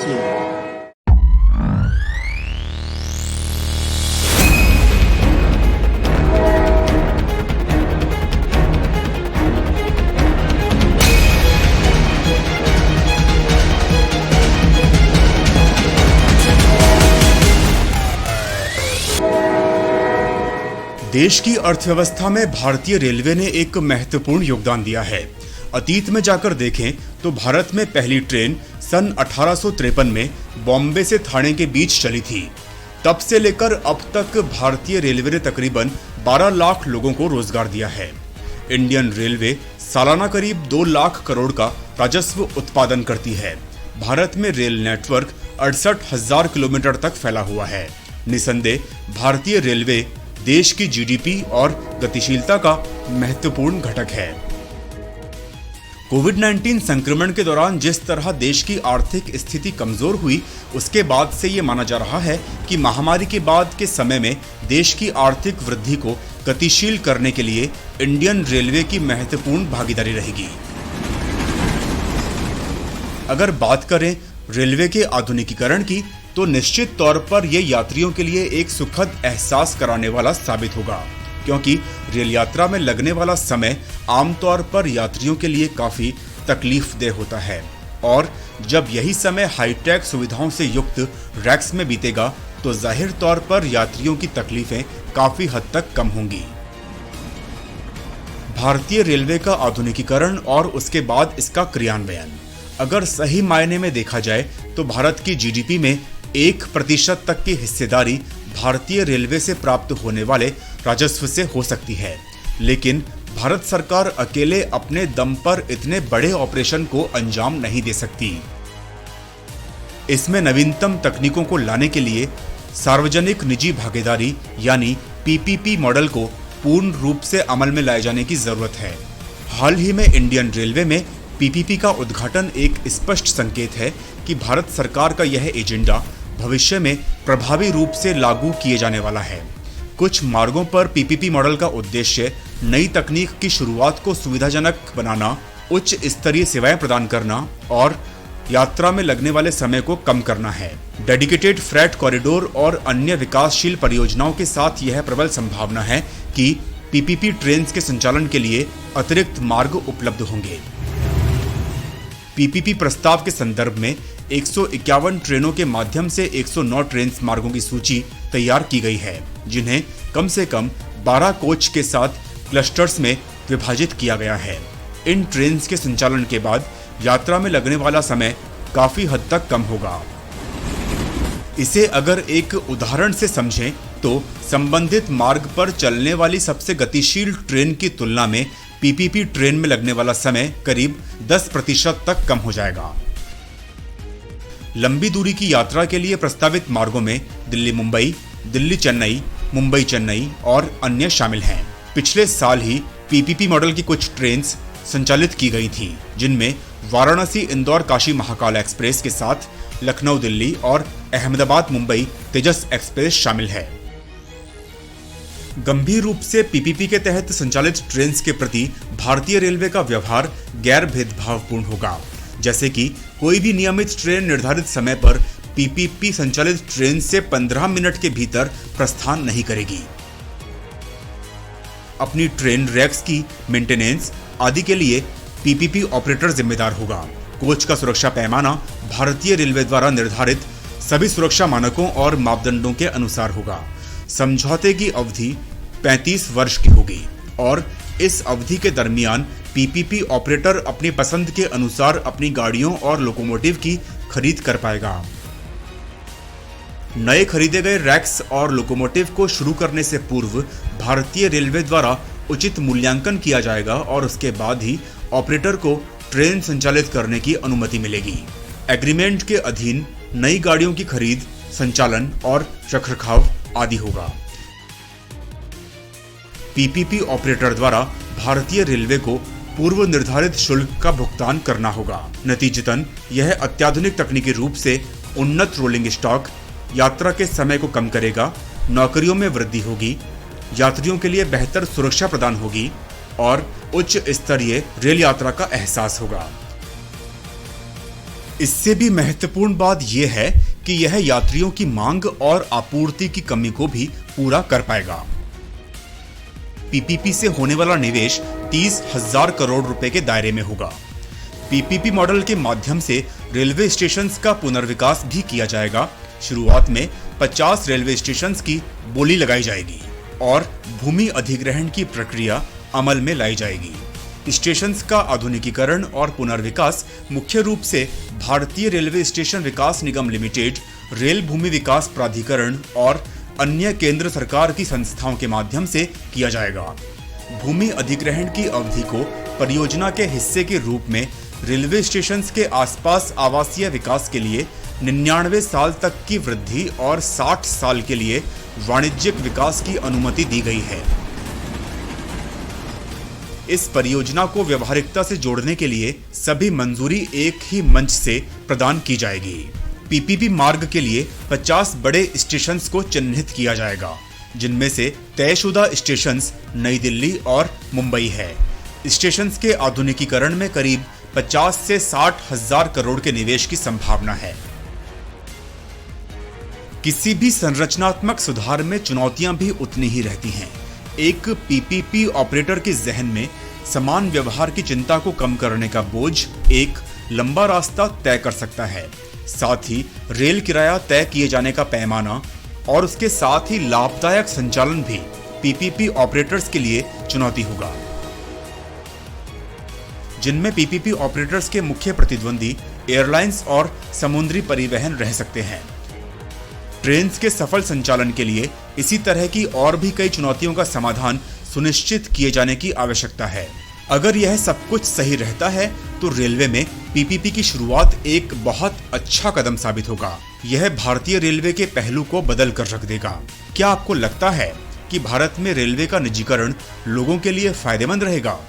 Sweden. देश की अर्थव्यवस्था में भारतीय रेलवे ने एक महत्वपूर्ण योगदान दिया है। अतीत में जाकर देखें तो भारत में पहली ट्रेन सन 1853 में बॉम्बे से ठाणे के बीच चली थी। तब से लेकर अब तक भारतीय रेलवे ने तकरीबन 12 लाख लोगों को रोजगार दिया है। इंडियन रेलवे सालाना करीब 2 लाख करोड़ का राजस्व उत्पादन करती है। भारत में रेल नेटवर्क 68,000 किलोमीटर तक फैला हुआ है। निसंदेह भारतीय रेलवे देश की जीडीपी और गतिशीलता का महत्वपूर्ण घटक है। कोविड-19 संक्रमण के दौरान जिस तरह देश की आर्थिक स्थिति कमजोर हुई, उसके बाद से ये माना जा रहा है कि महामारी के बाद के समय में देश की आर्थिक वृद्धि को गतिशील करने के लिए इंडियन रेलवे की महत्वपूर्ण भागीदारी रहेगी। अगर बात करें रेलवे के आधुनिकीकरण की, तो निश्चित तौर पर यह यात्रियों के लिए एक सुखद एहसास कराने वाला साबित होगा, क्योंकि रेल यात्रा में लगने वाला समय आमतौर पर यात्रियों के लिए काफी तकलीफदेह होता है, और जब यही समय हाईटेक सुविधाओं से युक्त रैक्स में बीतेगा तो जाहिर तौर पर यात्रियों की तकलीफें काफी हद तक कम होंगी। भारतीय रेलवे का आधुनिकीकरण और उसके बाद इसका क्रियान्वयन अगर सही मायने में देखा जाए तो भारत की जीडीपी में 1% तक की हिस्सेदारी भारतीय रेलवे से प्राप्त होने वाले राजस्व से हो सकती है, लेकिन भारत सरकार अकेले अपने दम पर इतने बड़े ऑपरेशन को अंजाम नहीं दे सकती। इसमें नवीनतम तकनीकों को लाने के लिए सार्वजनिक निजी भागीदारी यानी पीपीपी मॉडल को पूर्ण रूप से अमल में लाए जाने की जरूरत है। हाल ही में इंडियन रेलवे में पीपीपी का उद्घाटन एक स्पष्ट संकेत है कि भारत सरकार का यह एजेंडा भविष्य में प्रभावी रूप से लागू किए जाने वाला है। कुछ मार्गों पर पीपीपी मॉडल का उद्देश्य नई तकनीक की शुरुआत को सुविधाजनक बनाना, उच्च स्तरीय सेवाएं प्रदान करना और यात्रा में लगने वाले समय को कम करना है। डेडिकेटेड फ्रेट कॉरिडोर और अन्य विकासशील परियोजनाओं के साथ यह प्रबल संभावना है कि पीपीपी ट्रेन के संचालन के लिए अतिरिक्त मार्ग उपलब्ध होंगे। पीपीपी प्रस्ताव के संदर्भ में 151 ट्रेनों के माध्यम से 109 ट्रेन मार्गों की सूची तैयार की गई है, जिन्हें कम से कम 12 कोच के साथ क्लस्टर्स में विभाजित किया गया है। इन ट्रेन के संचालन के बाद यात्रा में लगने वाला समय काफी हद तक कम होगा। इसे अगर एक उदाहरण से समझें तो संबंधित मार्ग पर चलने वाली सबसे गतिशील ट्रेन की तुलना में पीपीपी ट्रेन में लगने वाला समय करीब 10% तक कम हो जाएगा। लंबी दूरी की यात्रा के लिए प्रस्तावित मार्गों में दिल्ली मुंबई, दिल्ली चेन्नई, मुंबई चेन्नई और अन्य शामिल हैं। पिछले साल ही पीपीपी मॉडल की कुछ ट्रेन संचालित की गई थी, जिनमें वाराणसी इंदौर काशी महाकाल एक्सप्रेस के साथ लखनऊ दिल्ली और अहमदाबाद मुंबई तेजस एक्सप्रेस शामिल है। गंभीर रूप से पीपीपी के तहत संचालित ट्रेन के प्रति भारतीय रेलवे का व्यवहार गैर भेदभावपूर्ण होगा, जैसे कि कोई भी नियमित ट्रेन निर्धारित समय पर पीपीपी संचालित ट्रेन से 15 मिनट के भीतर प्रस्थान नहीं करेगी। अपनी ट्रेन रैक्स की मेंटेनेंस आदि के लिए पीपीपी ऑपरेटर जिम्मेदार होगा। कोच का सुरक्षा पैमाना भारतीय रेलवे द्वारा निर्धारित सभी सुरक्षा मानकों और मापदंडों के अनुसार होगा। समझौते की अवधि 35 वर्ष की होगी और इस अवधि के दरमियान पीपीपी ऑपरेटर अपनी पसंद के अनुसार अपनी गाड़ियों और लोकोमोटिव की खरीद कर पाएगा। नए खरीदे गए रैक्स और लोकोमोटिव को शुरू करने से पूर्व भारतीय रेलवे द्वारा उचित मूल्यांकन किया जाएगा और उसके बाद ही ऑपरेटर को ट्रेन संचालित करने की अनुमति मिलेगी। एग्रीमेंट के अधीन नई गाड़ियों की खरीद, संचालन और रखरखाव आदि होगा। पीपीपी ऑपरेटर द्वारा भारतीय रेलवे को पूर्व निर्धारित शुल्क का भुगतान करना होगा। नतीजतन यह अत्याधुनिक तकनीकी रूप से उन्नत रोलिंग स्टॉक, यात्रा के समय को कम करेगा, नौकरियों में वृद्धि होगी, यात्रियों के लिए बेहतर सुरक्षा प्रदान होगी और उच्च स्तरीय रेल यात्रा का एहसास होगा। इससे भी महत्वपूर्ण बात यह है कि यह यात्रियों की मांग और आपूर्ति की कमी को भी पूरा कर पाएगा। पीपीपी से होने वाला निवेश 30,000 करोड़ रुपए के दायरे में होगा। पीपीपी मॉडल के माध्यम से रेलवे स्टेशंस का पुनर्विकास भी किया जाएगा। शुरुआत में 50 रेलवे स्टेशंस की बोली लगाई जाएगी और भूमि अधिग्रहण की प्रक्रिया अमल में लाई जाएगी। स्टेशंस का आधुनिकीकरण और पुनर्विकास मुख्य रूप से भारतीय रेलवे स्टेशन विकास निगम लिमिटेड, रेल भूमि विकास प्राधिकरण और अन्य केंद्र सरकार की संस्थाओं के माध्यम से किया जाएगा। भूमि अधिग्रहण की अवधि को परियोजना के हिस्से के रूप में रेलवे स्टेशंस के आसपास आवासीय विकास के लिए 99 साल तक की वृद्धि और 60 साल के लिए वाणिज्यिक विकास की अनुमति दी गई है। इस परियोजना को व्यवहारिकता से जोड़ने के लिए सभी मंजूरी एक ही मंच से प्रदान की जाएगी। पीपीपी मार्ग के लिए 50 बड़े स्टेशंस को चिन्हित किया जाएगा, जिनमें से तयशुदा स्टेशंस नई दिल्ली और मुंबई है। स्टेशंस के आधुनिकीकरण में करीब 50 से 60,000 करोड़ के निवेश की संभावना है। किसी भी संरचनात्मक सुधार में चुनौतियां भी उतनी ही रहती हैं। एक पीपीपी ऑपरेटर के जहन में समान व्यवहार की चिंता को कम करने का बोझ एक लंबा रास्ता तय कर सकता है। साथ ही रेल किराया तय किए जाने का पैमाना और उसके साथ ही लाभदायक संचालन भी पीपीपी ऑपरेटर्स के लिए चुनौती होगा। जिनमें पीपीपी ऑपरेटर्स के मुख्य प्रतिद्वंदी एयरलाइंस और समुद्री परिवहन रह सकते हैं। ट्रेन्स के सफल संचालन के लिए इसी तरह की और भी कई चुनौतियों का समाधान सुनिश्चित किए जाने की आवश्यकता है। अगर यह सब कुछ सही रहता है तो रेलवे में पीपीपी की शुरुआत एक बहुत अच्छा कदम साबित होगा। यह भारतीय रेलवे के पहलू को बदल कर रख देगा। क्या आपको लगता है कि भारत में रेलवे का निजीकरण लोगों के लिए फायदेमंद रहेगा?